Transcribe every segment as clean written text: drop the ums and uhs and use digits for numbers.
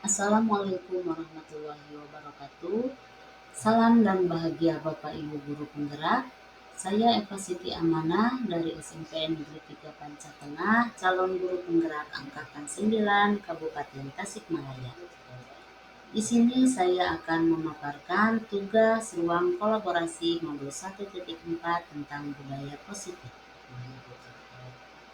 Assalamualaikum warahmatullahi wabarakatuh. Salam dan bahagia Bapak Ibu Guru Penggerak. Saya Eva Siti Amanah dari SMP Negeri 3 Panca Tengah, calon guru penggerak angkatan 9 Kabupaten Tasikmalaya. Di sini saya akan memaparkan tugas ruang kolaborasi modul 1.4 tentang budaya positif.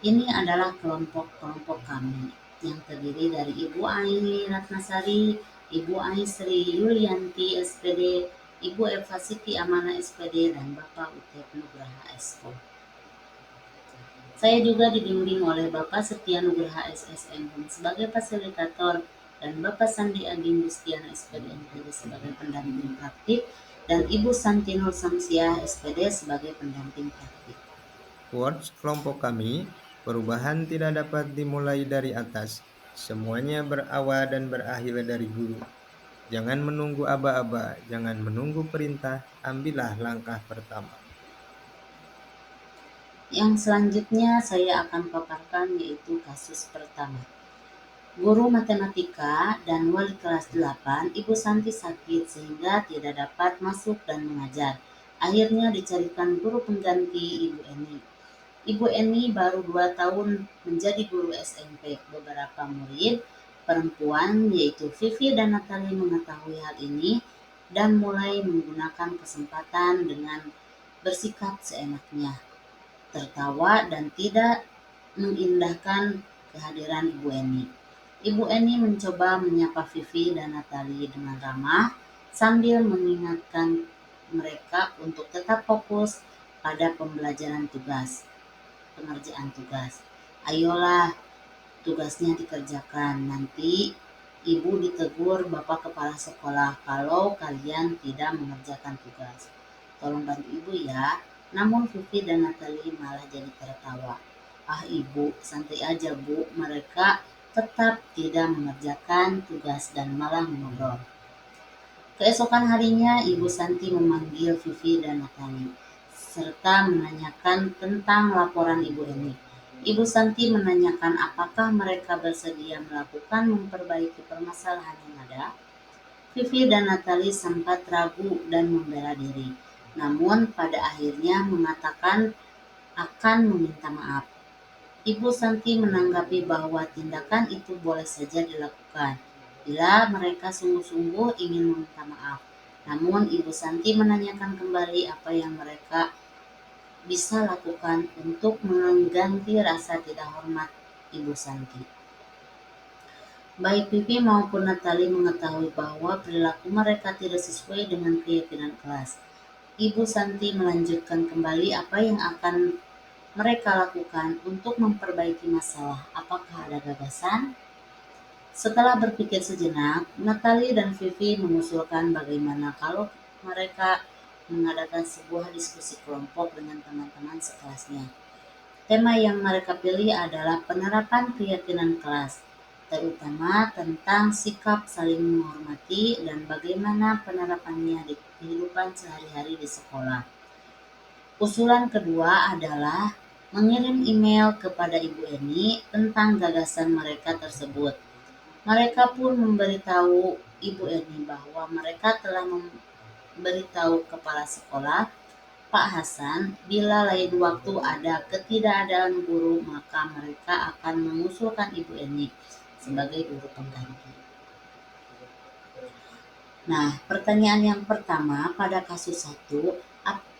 Ini adalah kelompok-kelompok kami yang terdiri dari Ibu Aini Ratnasari, Ibu Ai Sri Yulianti SPD, Ibu Eva Siti Amana SPD, dan Bapak Utep Nugraha SO. Saya juga dibimbing oleh Bapak Setia Nugraha SSM sebagai fasilitator dan Bapak Sandi Agim Gustiana SPD NPD sebagai pendamping praktik dan Ibu Santi Nur Samsiah SPD sebagai pendamping praktik. Quotes kelompok kami, perubahan tidak dapat dimulai dari atas. Semuanya berawal dan berakhir dari guru. Jangan menunggu aba-aba, jangan menunggu perintah, ambillah langkah pertama. Yang selanjutnya saya akan paparkan yaitu kasus pertama. Guru matematika dan wali kelas 8, Ibu Santi sakit sehingga tidak dapat masuk dan mengajar. Akhirnya dicarikan guru pengganti Ibu Eni. Ibu Eni baru 2 tahun menjadi guru SMP. Beberapa murid perempuan yaitu Vivi dan Natali mengetahui hal ini dan mulai menggunakan kesempatan dengan bersikap seenaknya, tertawa dan tidak mengindahkan kehadiran Ibu Eni. Ibu Eni mencoba menyapa Vivi dan Natali dengan ramah sambil mengingatkan mereka untuk tetap fokus pada pengerjaan tugas. Ayolah, tugasnya dikerjakan. Nanti Ibu ditegur Bapak Kepala Sekolah kalau kalian tidak mengerjakan tugas. Tolong bantu Ibu ya. Namun Vivi dan Natali malah jadi tertawa. Ah Ibu, santai aja Bu. Mereka tetap tidak mengerjakan tugas dan malah mengobrol. Keesokan harinya Ibu Santi memanggil Vivi dan Natali serta menanyakan tentang laporan Ibu Eni. Ibu Santi menanyakan apakah mereka bersedia melakukan memperbaiki permasalahan yang ada. Vivi dan Natali sempat ragu dan membela diri, namun pada akhirnya mengatakan akan meminta maaf. Ibu Santi menanggapi bahwa tindakan itu boleh saja dilakukan bila mereka sungguh-sungguh ingin meminta maaf. Namun Ibu Santi menanyakan kembali apa yang mereka bisa lakukan untuk mengganti rasa tidak hormat Ibu Santi. Baik Vivi maupun Natali mengetahui bahwa perilaku mereka tidak sesuai dengan keyakinan kelas. Ibu Santi melanjutkan kembali apa yang akan mereka lakukan untuk memperbaiki masalah. Apakah ada gagasan? Setelah berpikir sejenak, Natali dan Vivi mengusulkan bagaimana kalau mereka mengadakan sebuah diskusi kelompok dengan teman-teman sekelasnya. Tema yang mereka pilih adalah penerapan keyakinan kelas, terutama tentang sikap saling menghormati dan bagaimana penerapannya di kehidupan sehari-hari di sekolah. Usulan kedua adalah mengirim email kepada Ibu Eni tentang gagasan mereka tersebut. Mereka pun memberitahu Ibu Eni bahwa mereka telah memberitahu kepala sekolah, Pak Hasan, bila lain waktu ada ketidakadaan guru maka mereka akan mengusulkan Ibu Eni sebagai guru pengganti. Nah, pertanyaan yang pertama pada kasus 1,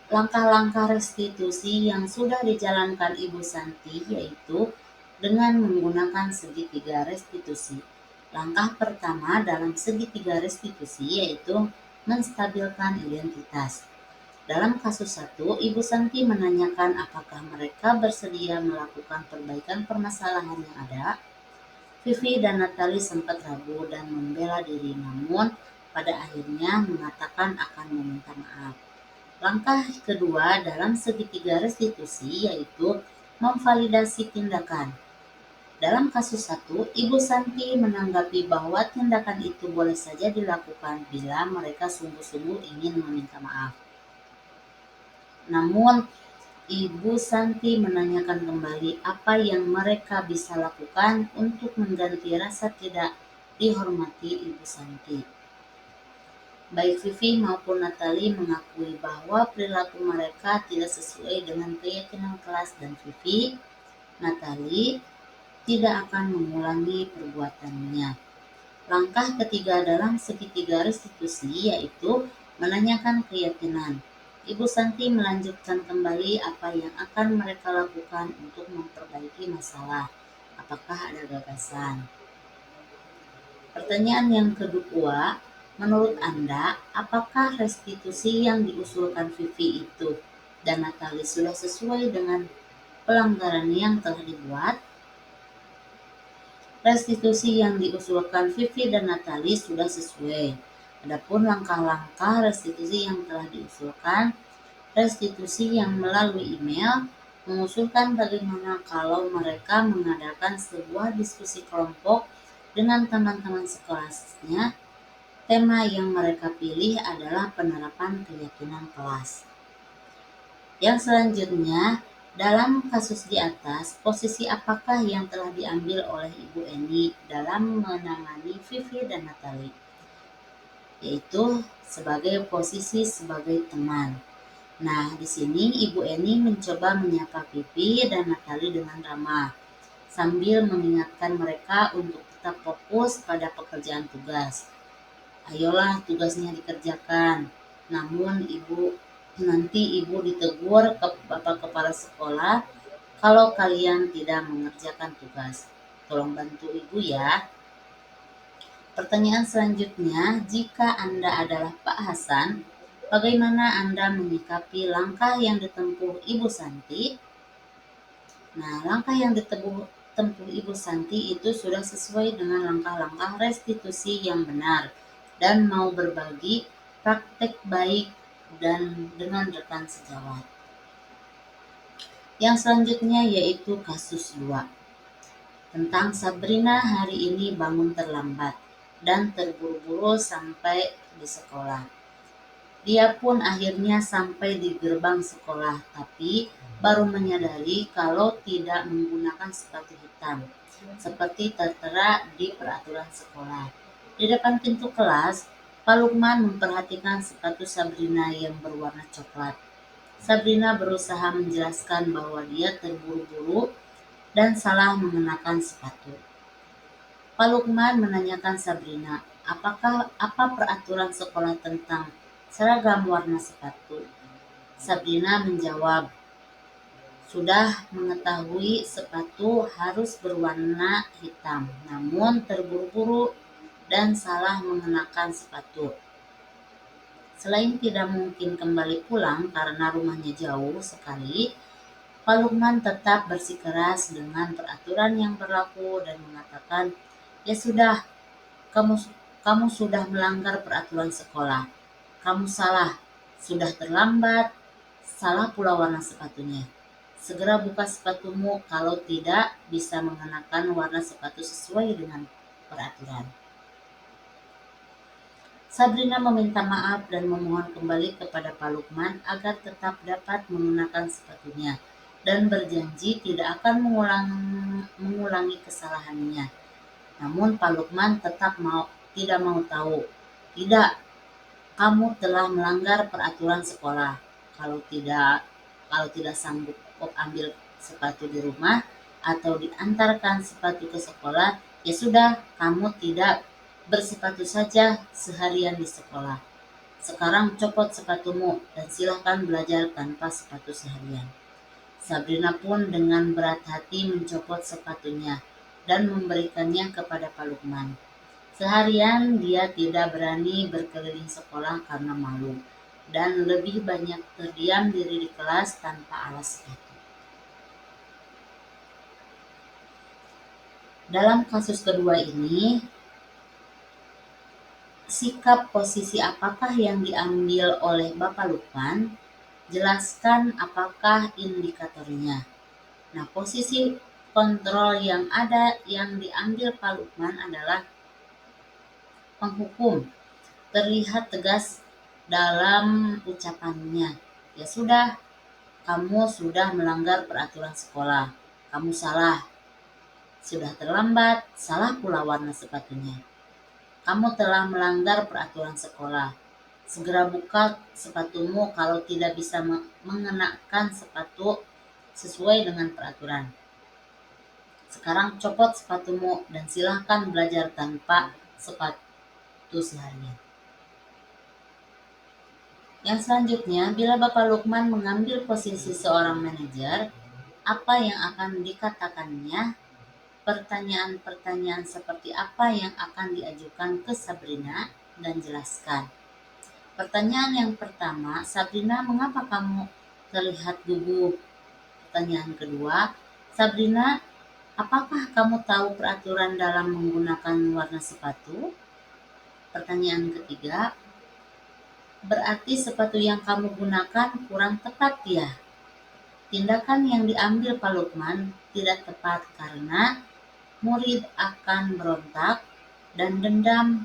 langkah-langkah restitusi yang sudah dijalankan Ibu Santi yaitu dengan menggunakan segitiga restitusi. Langkah pertama dalam segitiga restitusi yaitu menstabilkan identitas. Dalam kasus 1, Ibu Santi menanyakan apakah mereka bersedia melakukan perbaikan permasalahan yang ada. Vivi dan Natali sempat ragu dan membela diri, namun pada akhirnya mengatakan akan meminta maaf. Langkah kedua dalam segitiga restitusi yaitu memvalidasi tindakan. Dalam kasus 1, Ibu Santi menanggapi bahwa tindakan itu boleh saja dilakukan bila mereka sungguh-sungguh ingin meminta maaf. Namun, Ibu Santi menanyakan kembali apa yang mereka bisa lakukan untuk mengganti rasa tidak dihormati Ibu Santi. Baik Vivi maupun Natali mengakui bahwa perilaku mereka tidak sesuai dengan keyakinan kelas dan Vivi, Natali tidak akan mengulangi perbuatannya. Langkah ketiga dalam segitiga restitusi yaitu menanyakan keyakinan. Ibu Santi melanjutkan kembali apa yang akan mereka lakukan untuk memperbaiki masalah. Apakah ada gagasan? Pertanyaan yang kedua, menurut Anda, apakah restitusi yang diusulkan Vivi itu dan Natali sudah sesuai dengan pelanggaran yang telah dibuat? Restitusi yang diusulkan Vivi dan Natali sudah sesuai. Adapun langkah-langkah restitusi yang telah diusulkan, restitusi yang melalui email mengusulkan bagaimana kalau mereka mengadakan sebuah diskusi kelompok dengan teman-teman sekelasnya. Tema yang mereka pilih adalah penerapan keyakinan kelas. Yang selanjutnya, dalam kasus di atas, posisi apakah yang telah diambil oleh Ibu Eni dalam menangani Vivi dan Natali? Yaitu sebagai posisi sebagai teman. Nah, di sini Ibu Eni mencoba menyapa Vivi dan Natali dengan ramah, sambil mengingatkan mereka untuk tetap fokus pada pekerjaan tugas. Ayolah tugasnya dikerjakan. Namun nanti ibu ditegur ke Bapak Kepala Sekolah kalau kalian tidak mengerjakan tugas. Tolong bantu ibu ya. Pertanyaan selanjutnya, jika Anda adalah Pak Hasan, bagaimana Anda menyikapi langkah yang ditempuh Ibu Santi? Nah, langkah yang ditempuh Ibu Santi itu sudah sesuai dengan langkah-langkah restitusi yang benar dan mau berbagi praktek baik dan dengan rekan sejawat. Yang selanjutnya yaitu kasus 2. Tentang Sabrina hari ini bangun terlambat dan terburu-buru sampai di sekolah. Dia pun akhirnya sampai di gerbang sekolah, tapi baru menyadari kalau tidak menggunakan sepatu hitam, seperti tertera di peraturan sekolah. Di depan pintu kelas, Pak Lukman memperhatikan sepatu Sabrina yang berwarna coklat. Sabrina berusaha menjelaskan bahwa dia terburu-buru dan salah mengenakan sepatu. Pak Lukman menanyakan Sabrina, apa peraturan sekolah tentang seragam warna sepatu? Sabrina menjawab, sudah mengetahui sepatu harus berwarna hitam, namun terburu-buru dan salah mengenakan sepatu. Selain tidak mungkin kembali pulang karena rumahnya jauh sekali, Pak Lukman tetap bersikeras dengan peraturan yang berlaku dan mengatakan, ya sudah, kamu sudah melanggar peraturan sekolah. Kamu salah, sudah terlambat, salah pula warna sepatunya. Segera buka sepatumu, kalau tidak bisa mengenakan warna sepatu sesuai dengan peraturan. Sabrina meminta maaf dan memohon kembali kepada Pak Lukman agar tetap dapat mengenakan sepatunya dan berjanji tidak akan mengulangi kesalahannya. Namun Pak Lukman tetap tidak mau tahu. Tidak, kamu telah melanggar peraturan sekolah. Kalau tidak sanggup ambil sepatu di rumah atau diantarkan sepatu ke sekolah, ya sudah, kamu tidak bersepatu saja seharian di sekolah. Sekarang copot sepatumu dan silahkan belajar tanpa sepatu seharian. Sabrina pun dengan berat hati mencopot sepatunya dan memberikannya kepada Pak Lukman. Seharian dia tidak berani berkeliling sekolah karena malu dan lebih banyak terdiam diri di kelas tanpa alas sepatu. Dalam kasus kedua ini, sikap posisi apakah yang diambil oleh Bapak Lukman? Jelaskan apakah indikatornya. Nah, posisi kontrol yang diambil Pak Lukman adalah penghukum. Terlihat tegas dalam ucapannya. Ya sudah, kamu sudah melanggar peraturan sekolah. Kamu salah. Sudah terlambat, salah pula warna sepatunya. Kamu telah melanggar peraturan sekolah. Segera buka sepatumu kalau tidak bisa mengenakan sepatu sesuai dengan peraturan. Sekarang copot sepatumu dan silahkan belajar tanpa sepatu seharian. Yang selanjutnya, bila Bapak Lukman mengambil posisi seorang manajer, apa yang akan dikatakannya? Pertanyaan-pertanyaan seperti apa yang akan diajukan ke Sabrina dan jelaskan. Pertanyaan yang pertama, Sabrina, mengapa kamu terlihat gugup? Pertanyaan kedua, Sabrina, apakah kamu tahu peraturan dalam menggunakan warna sepatu? Pertanyaan ketiga, berarti sepatu yang kamu gunakan kurang tepat ya? Tindakan yang diambil Pak Lukman tidak tepat karena murid akan berontak dan dendam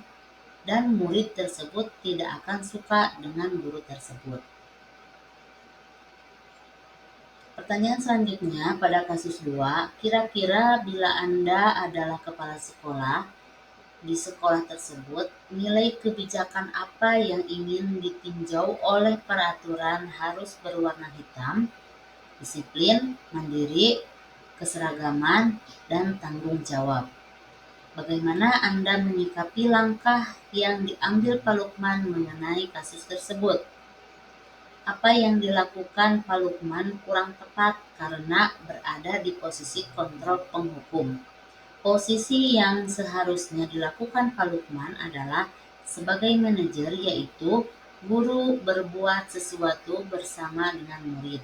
dan murid tersebut tidak akan suka dengan guru tersebut. Pertanyaan selanjutnya pada kasus 2, kira-kira bila Anda adalah kepala sekolah di sekolah tersebut, nilai kebijakan apa yang ingin ditinjau oleh peraturan harus berwarna hitam, disiplin, mandiri, keseragaman, dan tanggung jawab. Bagaimana Anda menyikapi langkah yang diambil Pak Lukman mengenai kasus tersebut? Apa yang dilakukan Pak Lukman kurang tepat karena berada di posisi kontrol penghukum. Posisi yang seharusnya dilakukan Pak Lukman adalah sebagai manajer, yaitu guru berbuat sesuatu bersama dengan murid.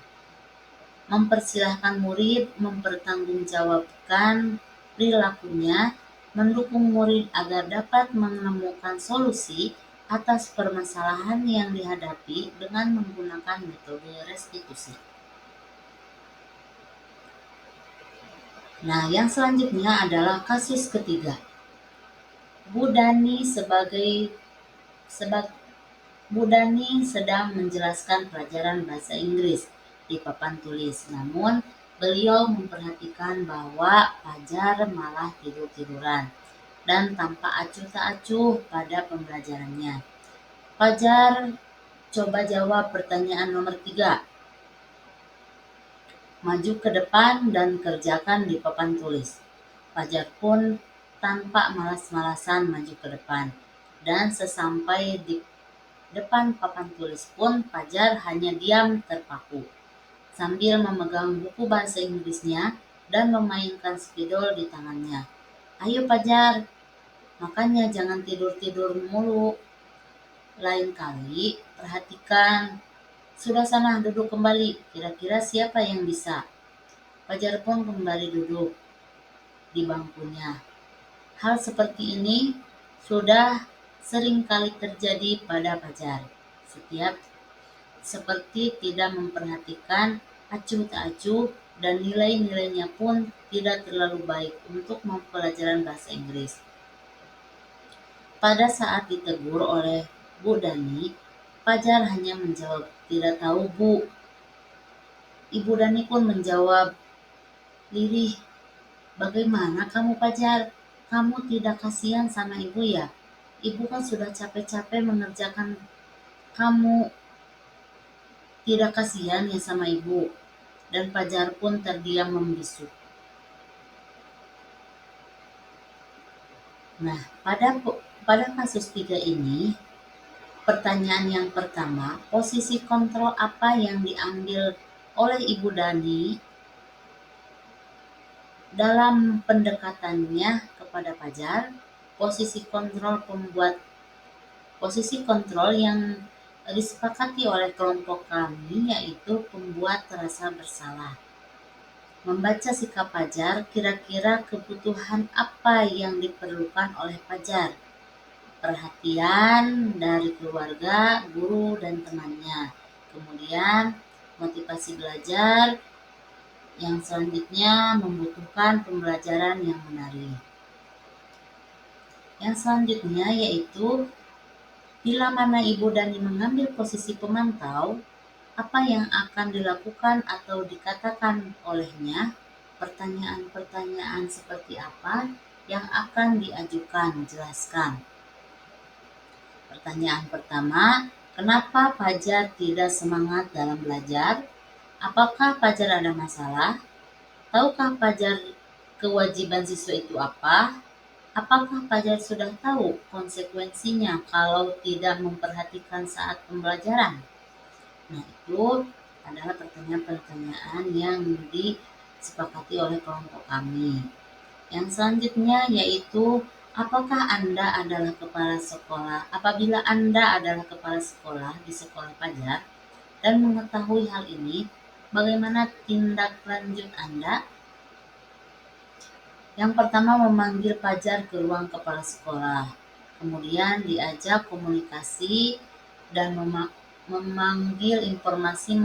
Mempersilahkan murid mempertanggungjawabkan perilakunya, mendukung murid agar dapat menemukan solusi atas permasalahan yang dihadapi dengan menggunakan metode restitusi. Nah, yang selanjutnya adalah kasus ketiga. Bu Dani Bu Dani sedang menjelaskan pelajaran bahasa Inggris di papan tulis, namun beliau memperhatikan bahwa Fajar malah tidur-tiduran dan tampak acuh tak acuh pada pembelajarannya. Fajar, coba jawab pertanyaan nomor 3. Maju ke depan dan kerjakan di papan tulis. Fajar pun tanpa malas-malasan maju ke depan, dan sesampai di depan papan tulis pun Fajar hanya diam terpaku, sambil memegang buku bahasa Inggrisnya dan memainkan spidol di tangannya. Ayo Fajar, makanya jangan tidur-tidur mulu. Lain kali perhatikan. Sudah sana duduk kembali, kira-kira siapa yang bisa? Fajar pun kembali duduk di bangkunya. Hal seperti ini sudah sering kali terjadi pada Fajar. Setiap seperti tidak memperhatikan, acuh tak acuh, dan nilai-nilainya pun tidak terlalu baik untuk mempelajari bahasa Inggris. Pada saat ditegur oleh Bu Dani, Fajar hanya menjawab, tidak tahu Bu. Ibu Dani pun menjawab lirih, bagaimana kamu Fajar? Kamu tidak kasihan sama ibu ya? Ibu kan sudah capek-capek mengerjakan kamu. Tidak kasihan ya sama ibu? Dan Fajar pun terdiam membisu. Nah, pada kasus 3 ini, pertanyaan yang pertama, posisi kontrol apa yang diambil oleh Ibu Dani dalam pendekatannya kepada Fajar? Posisi kontrol yang disepakati oleh kelompok kami yaitu pembuat terasa bersalah. Membaca sikap Fajar, kira-kira kebutuhan apa yang diperlukan oleh Fajar? Perhatian dari keluarga, guru, dan temannya. Kemudian motivasi belajar. Yang selanjutnya membutuhkan pembelajaran yang menarik. Yang selanjutnya yaitu bila mana Ibu Dani mengambil posisi pemantau, apa yang akan dilakukan atau dikatakan olehnya? Pertanyaan-pertanyaan seperti apa yang akan diajukan? Jelaskan. Pertanyaan pertama, kenapa Fajar tidak semangat dalam belajar? Apakah Fajar ada masalah? Tahukah Fajar kewajiban siswa itu apa? Apakah Fajar sudah tahu konsekuensinya kalau tidak memperhatikan saat pembelajaran? Nah, itu adalah pertanyaan-pertanyaan yang disepakati oleh kelompok kami. Yang selanjutnya yaitu, apakah Anda adalah kepala sekolah? Apabila Anda adalah kepala sekolah di sekolah Fajar dan mengetahui hal ini, bagaimana tindak lanjut Anda? Yang pertama, memanggil Fajar ke ruang kepala sekolah. Kemudian diajak komunikasi dan mengambil informasi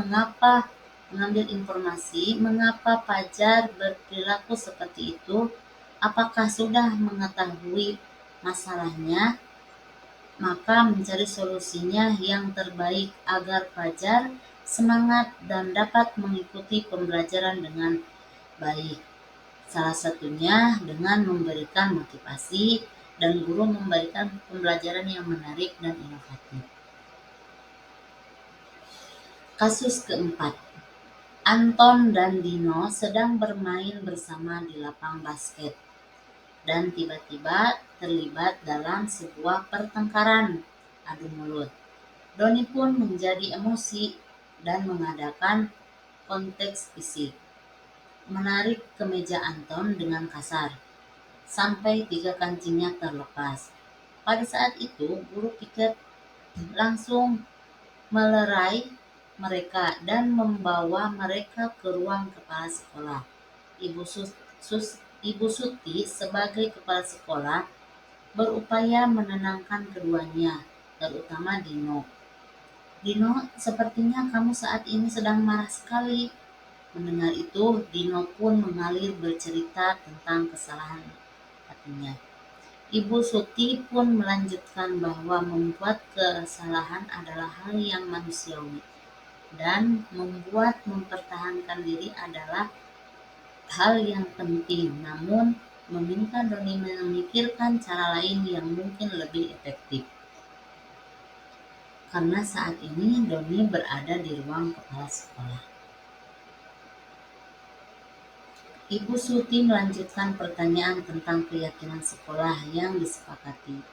mengapa Fajar berperilaku seperti itu. Apakah sudah mengetahui masalahnya? Maka mencari solusinya yang terbaik agar Fajar semangat dan dapat mengikuti pembelajaran dengan baik. Salah satunya dengan memberikan motivasi dan guru memberikan pembelajaran yang menarik dan inovatif. Kasus keempat, Anton dan Dino sedang bermain bersama di lapang basket dan tiba-tiba terlibat dalam sebuah pertengkaran adu mulut. Doni pun menjadi emosi dan mengadakan konteks fisik, menarik kemeja Anton dengan kasar sampai 3 kancingnya terlepas. Pada saat itu, guru piket langsung melerai mereka dan membawa mereka ke ruang kepala sekolah. Ibu Suti sebagai kepala sekolah berupaya menenangkan keduanya, terutama Dino. Dino, sepertinya kamu saat ini sedang marah sekali. Mendengar itu, Dino pun mengalir bercerita tentang kesalahan hatinya. Ibu Suti pun melanjutkan bahwa membuat kesalahan adalah hal yang manusiawi dan membuat mempertahankan diri adalah hal yang penting, namun meminta Doni memikirkan cara lain yang mungkin lebih efektif. Karena saat ini Doni berada di ruang kepala sekolah. Ibu Suti melanjutkan pertanyaan tentang keyakinan sekolah yang disepakati,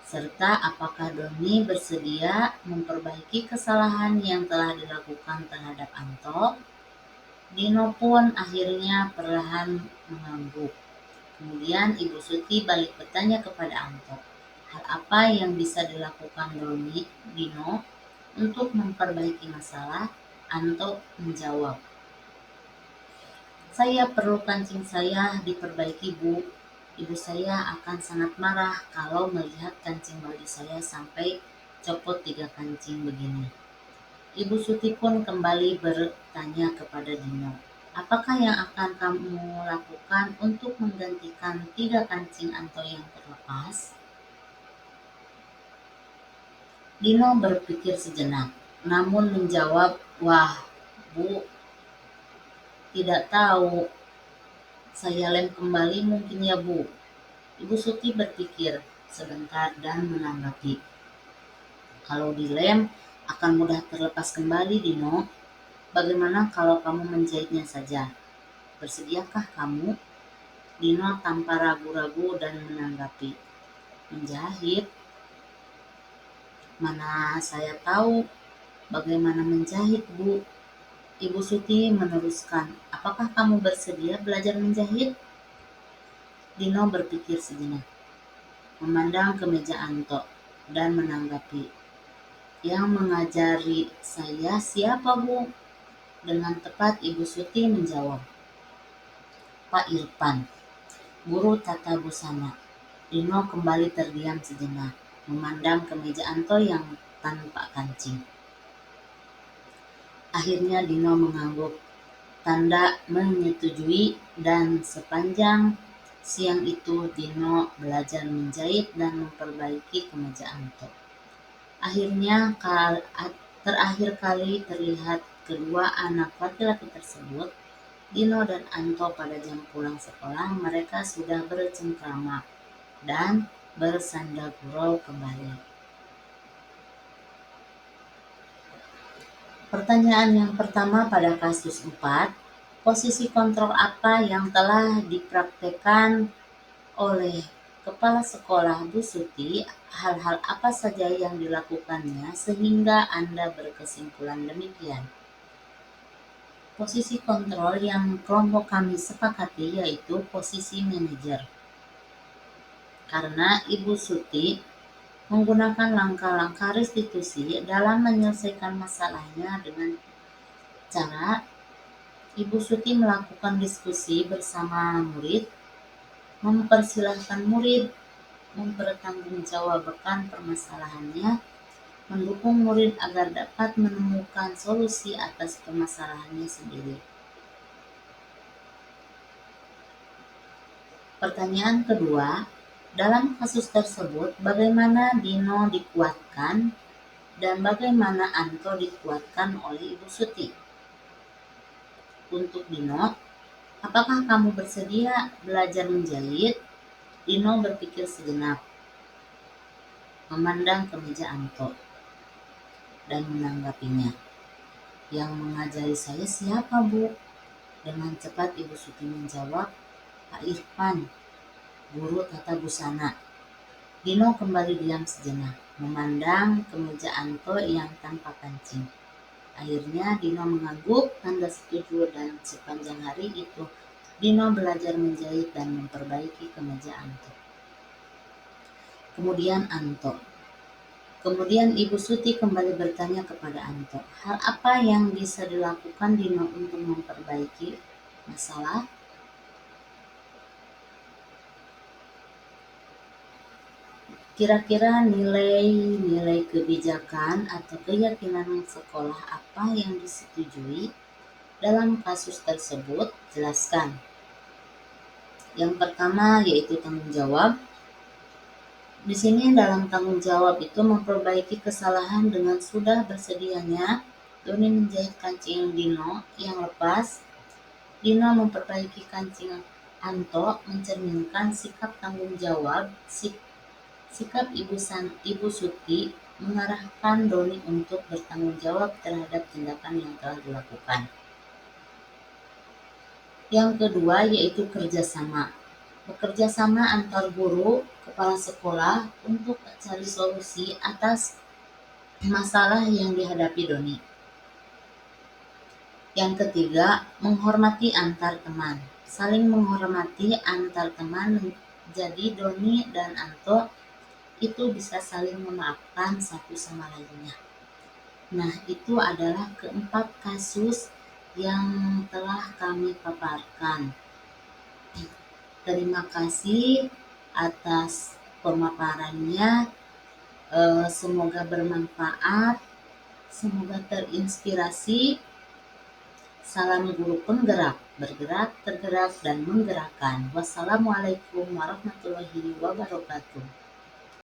serta apakah Doni bersedia memperbaiki kesalahan yang telah dilakukan terhadap Anto. Dino pun akhirnya perlahan mengangguk. Kemudian Ibu Suti balik bertanya kepada Anto, hal apa yang bisa dilakukan Dino untuk memperbaiki masalah? Anto menjawab, saya perlu kancing saya diperbaiki, Bu. Ibu saya akan sangat marah kalau melihat kancing baju saya sampai copot 3 kancing begini. Ibu Suti pun kembali bertanya kepada Dino, apakah yang akan kamu lakukan untuk menggantikan 3 kancing Anto yang terlepas? Dino berpikir sejenak, namun menjawab, wah, Bu, tidak tahu. Saya lem kembali mungkin ya, Bu. Ibu Suti berpikir sebentar dan menanggapi, kalau dilem akan mudah terlepas kembali, Dino. Bagaimana kalau kamu menjahitnya saja? Bersediakah kamu? Dino tanpa ragu-ragu dan menanggapi, menjahit? Mana saya tahu bagaimana menjahit, Bu. Ibu Suti meneruskan, apakah kamu bersedia belajar menjahit? Dino berpikir sejenak, memandang ke meja Anto dan menanggapi, yang mengajari saya siapa, Bu? Dengan tepat Ibu Suti menjawab, Pak Irfan, guru tata busana. Dino kembali terdiam sejenak, memandang ke meja Anto yang tanpa kancing. Akhirnya Dino mengangguk, tanda menyetujui, dan sepanjang siang itu Dino belajar menjahit dan memperbaiki kemeja Anto. Akhirnya terakhir kali terlihat kedua anak laki-laki tersebut, Dino dan Anto pada jam pulang sekolah mereka sudah bercengkrama dan bersanda gurau kembali. Pertanyaan yang pertama pada kasus 4, posisi kontrol apa yang telah dipraktekkan oleh Kepala Sekolah Bu Suti? Hal-hal apa saja yang dilakukannya sehingga Anda berkesimpulan demikian? Posisi kontrol yang kelompok kami sepakati yaitu posisi manajer. Karena Ibu Suti menggunakan langkah-langkah restitusi dalam menyelesaikan masalahnya dengan cara Ibu Suti melakukan diskusi bersama murid, mempersilahkan murid mempertanggungjawabkan permasalahannya, mendukung murid agar dapat menemukan solusi atas permasalahannya sendiri. Pertanyaan kedua, dalam kasus tersebut bagaimana Dino dikuatkan dan bagaimana Anto dikuatkan oleh Ibu Suti? Untuk Dino, apakah kamu bersedia belajar menjahit? Dino berpikir sejenak, memandang ke meja Anto, dan menanggapinya. Yang mengajari saya siapa, Bu? Dengan cepat Ibu Suti menjawab, Pak Irfan, guru tata busana. Dino kembali diam sejenak, memandang ke meja Anto yang tanpa kancing. Akhirnya Dino mengangguk tanda setuju dan sepanjang hari itu Dino belajar menjahit dan memperbaiki kemeja Anto. Kemudian Ibu Suti kembali bertanya kepada Anto, hal apa yang bisa dilakukan Dino untuk memperbaiki masalah? Kira-kira nilai-nilai kebijakan atau keyakinan sekolah apa yang disetujui dalam kasus tersebut? Jelaskan. Yang pertama yaitu tanggung jawab. Di sini dalam tanggung jawab itu memperbaiki kesalahan dengan sudah bersedianya Doni menjahit kancing Dino yang lepas. Dino memperbaiki kancing Anto mencerminkan sikap tanggung jawab. Sikap Ibu Suti mengarahkan Doni untuk bertanggung jawab terhadap tindakan yang telah dilakukan. Yang kedua yaitu kerjasama. Bekerja sama antar guru, kepala sekolah untuk mencari solusi atas masalah yang dihadapi Doni. Yang ketiga, menghormati antar teman. Saling menghormati antar teman menjadi Doni dan Anto itu bisa saling memaafkan satu sama lainnya. Nah, itu adalah keempat kasus yang telah kami paparkan. Terima kasih atas pemaparannya. Semoga bermanfaat, semoga terinspirasi. Salam guru penggerak, bergerak, tergerak, dan menggerakkan. Wassalamualaikum warahmatullahi wabarakatuh.